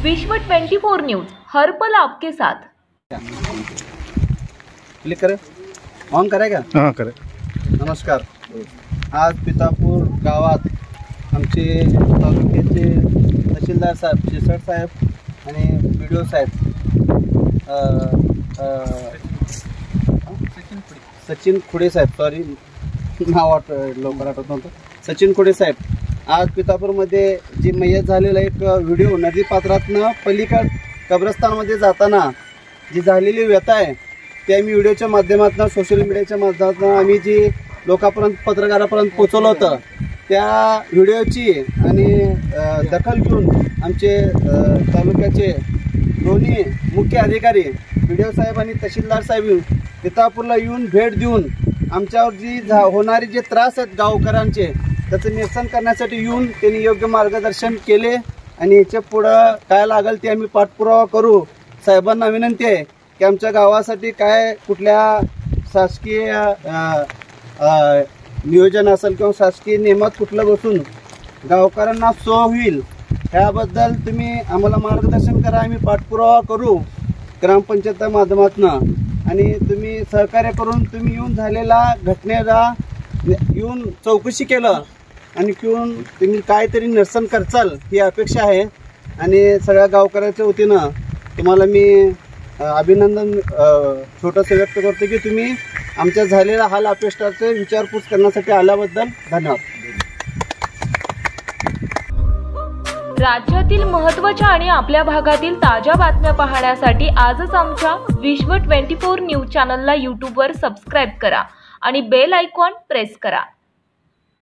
विश्व 24 न्यूज हर पल आपके साथ। क्लिक करें, ऑन करेगा? हाँ करे। नमस्कार। आज पितापूर गावात आमचे तालुक्याचे तहसीलदार साहेब शिरसाट साहेब आणि BDO साहेब सचिन खुडे साहेब, सॉरी नाव लवकर आठवत नव्हतं, सचिन खुडे साहेब आज पितापूरमध्ये जी मयत झालेला एक व्हिडिओ नदी पात्रातनं पलीकड कब्रस्तानमध्ये जाताना जी झालेली व्यथा आहे ते आम्ही व्हिडिओच्या माध्यमातून सोशल मीडियाच्या माध्यमातून आम्ही जी लोकांपर्यंत पत्रकारापर्यंत पोहोचवलं होतं त्या व्हिडिओची आणि दखल घेऊन आमचे तालुक्याचे दोन्ही मुख्य अधिकारी BDO साहेब आणि तहसीलदार साहेब पितापूरला येऊन भेट देऊन आमच्यावर जी होणारे जे त्रास आहेत गावकऱ्यांचे त्याचं निरसन करण्यासाठी येऊन त्यांनी योग्य मार्गदर्शन केले आणि याच्या पुढं काय लागेल ते आम्ही पाठपुरावा करू। साहेबांना विनंती आहे की आमच्या गावासाठी काय कुठल्या शासकीय नियोजन असेल किंवा शासकीय नियमात कुठलं बसून गावकऱ्यांना सोय होईल ह्याबद्दल तुम्ही आम्हाला मार्गदर्शन करा। आम्ही पाठपुरावा करू ग्रामपंचायतच्या माध्यमातून आणि तुम्ही सहकार्य करून तुम्ही येऊन झालेला घटनेला येऊन चौकशी केलं आणि येऊन तुम्ही काहीतरी निरसन करचाल ही अपेक्षा आहे आणि सगळ्या गावकऱ्याच्या वतीनं तुम्हाला मी अभिनंदन छोटंसं व्यक्त करतो की तुम्ही आमच्या झालेल्या हाल अपेष्टाचे विचारपूस करण्यासाठी आल्याबद्दल धन्यवाद। राज्यातील महत्त्वाच्या आणि आपल्या भागातील ताज्या बातम्या पाहण्यासाठी आजच आमच्या विश्व 24 न्यूज चॅनलला YouTube वर सबस्क्राईब करा आणि बेल आयकॉन प्रेस करा।